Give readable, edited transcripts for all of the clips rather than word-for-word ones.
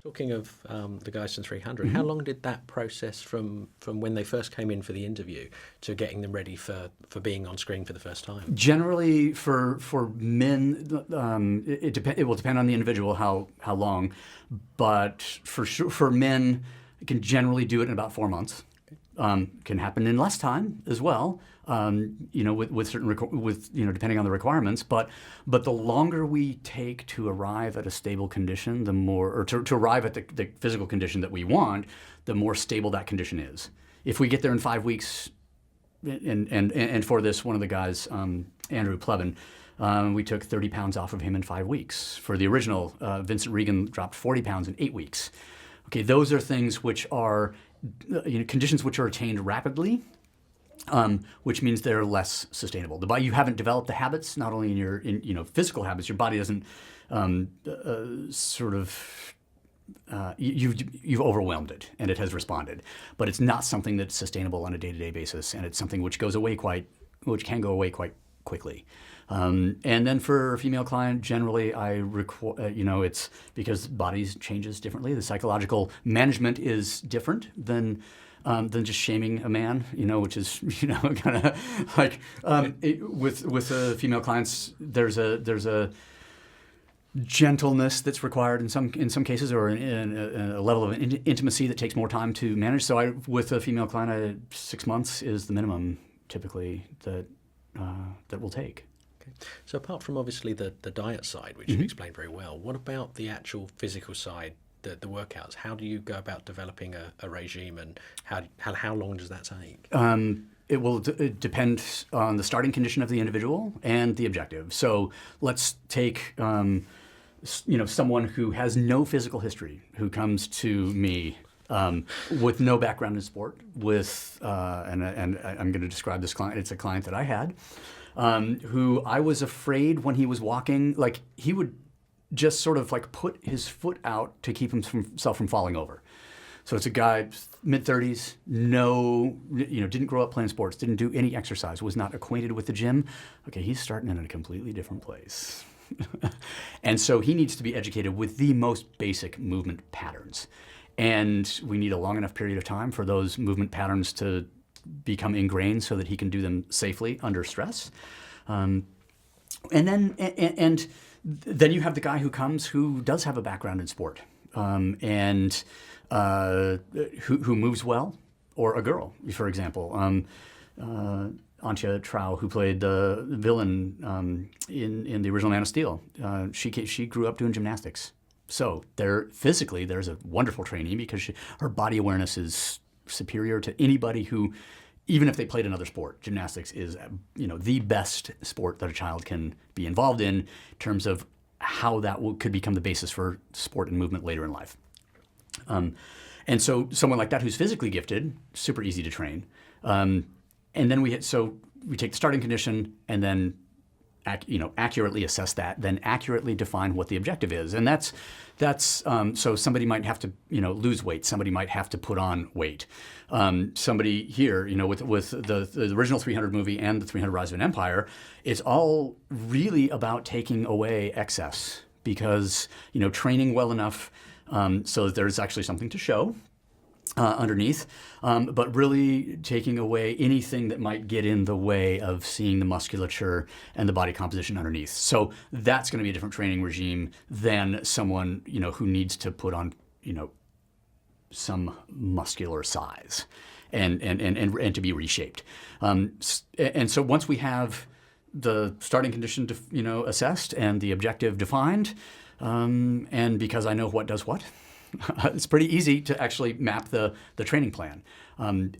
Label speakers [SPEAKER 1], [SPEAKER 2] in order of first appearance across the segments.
[SPEAKER 1] Talking of the guys from 300, how long did that process from when they first came in for the interview to getting them ready for being on screen for the first time?
[SPEAKER 2] Generally, for men, it will depend on the individual how long, but for men, it can generally do it in about 4 months. Can happen in less time as well. With certain depending on the requirements, but the longer we take to arrive at a stable condition, the more, or to arrive at the physical condition that we want, the more stable that condition is. If we get there in 5 weeks, and for this, one of the guys, Andrew Plevin, we took 30 pounds off of him in 5 weeks. For the original, Vincent Regan dropped 40 pounds in 8 weeks. Okay, those are things which are conditions which are attained rapidly. Which means they're less sustainable. You haven't developed the habits, not only in your physical habits. Your body doesn't you've overwhelmed it and it has responded. But it's not something that's sustainable on a day-to-day basis, and it's something which can go away quite quickly. And then for a female client, generally it's because bodies changes differently. The psychological management is different than just shaming a man, which is kind of like with female clients, there's a gentleness that's required in some cases, or in a level of intimacy that takes more time to manage. So with a female client, 6 months is the minimum typically that we'll take.
[SPEAKER 1] Okay. So apart from obviously the diet side, which you explained very well, what about the actual physical side? The workouts. How do you go about developing a regime, and how long does that take?
[SPEAKER 2] It will depend on the starting condition of the individual and the objective. So let's take someone who has no physical history, who comes to me with no background in sport, and I'm going to describe this client. It's a client that I had who I was afraid when he was walking, like he would just sort of like put his foot out to keep himself from falling over. So it's a guy, mid-30s, didn't grow up playing sports, didn't do any exercise, was not acquainted with the gym. Okay, he's starting in a completely different place. And so he needs to be educated with the most basic movement patterns. And we need a long enough period of time for those movement patterns to become ingrained so that he can do them safely under stress. And then you have the guy who comes who does have a background in sport, and who moves well, or a girl, for example. Antje Trau, who played the villain in the original Man of Steel, she grew up doing gymnastics. So physically, there's a wonderful training because her body awareness is superior to anybody who, even if they played another sport. Gymnastics is, the best sport that a child can be involved in terms of how that could become the basis for sport and movement later in life. And so someone like that who's physically gifted, super easy to train. And then we take the starting condition and then accurately assess that, then accurately define what the objective is. And that's so somebody might have to, lose weight. Somebody might have to put on weight. Somebody here, with the original 300 movie and the 300 Rise of an Empire, it's all really about taking away excess, because, training well enough so that there's actually something to show underneath, but really taking away anything that might get in the way of seeing the musculature and the body composition underneath. So that's going to be a different training regime than someone, who needs to put on, some muscular size and to be reshaped. And so once we have the starting condition, assessed and the objective defined, and because I know what does what, it's pretty easy to actually map the training plan, and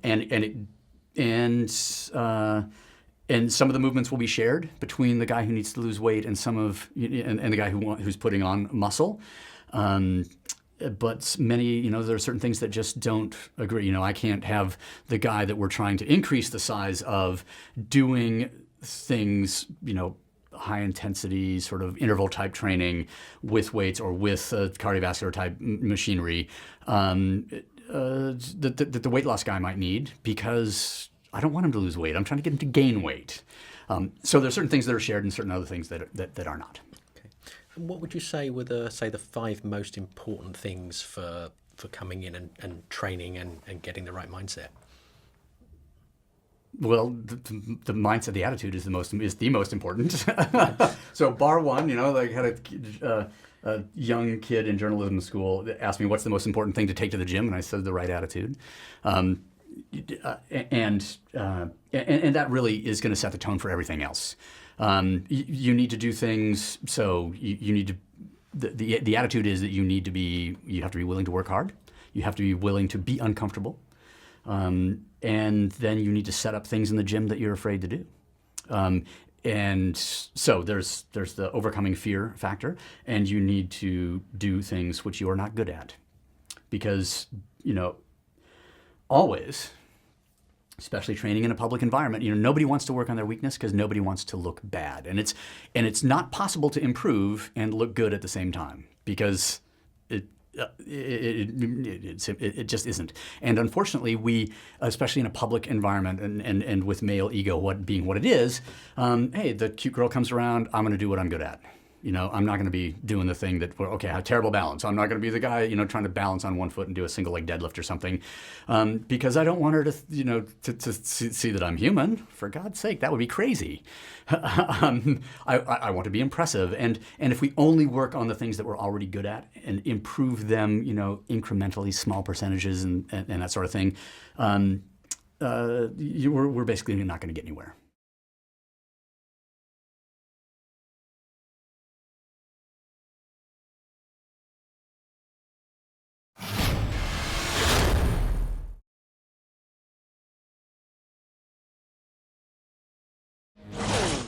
[SPEAKER 2] some of the movements will be shared between the guy who needs to lose weight and and the guy who's putting on muscle. But many, there are certain things that just don't agree. I can't have the guy that we're trying to increase the size of doing things, high intensity sort of interval type training with weights or with cardiovascular type machinery that the weight loss guy might need, because I don't want him to lose weight. I'm trying to get him to gain weight. So there's certain things that are shared and certain other things that are not.
[SPEAKER 1] Okay. And what would you say were the 5 most important things for coming in and training and getting the right mindset?
[SPEAKER 2] Well, the mindset, the attitude is the most important. So bar one, like had a young kid in journalism school that asked me what's the most important thing to take to the gym, and I said the right attitude. And that really is going to set the tone for everything else. You need to do things, so you need to. The attitude is that you have to be willing to work hard. You have to be willing to be uncomfortable. And then you need to set up things in the gym that you're afraid to do. And so there's the overcoming fear factor, and you need to do things which you are not good at. Because, always, especially training in a public environment, nobody wants to work on their weakness because nobody wants to look bad. And it's not possible to improve and look good at the same time, because it just isn't. And unfortunately, we, especially in a public environment and with male ego being what it is, hey, the cute girl comes around, I'm going to do what I'm good at. I'm not going to be doing the thing that, okay, I have terrible balance. I'm not going to be the guy, trying to balance on one foot and do a single leg deadlift or something, because I don't want her to, to see that I'm human. For God's sake, that would be crazy. I want to be impressive, and if we only work on the things that we're already good at and improve them, incrementally, small percentages and that sort of thing, we're basically not going to get anywhere.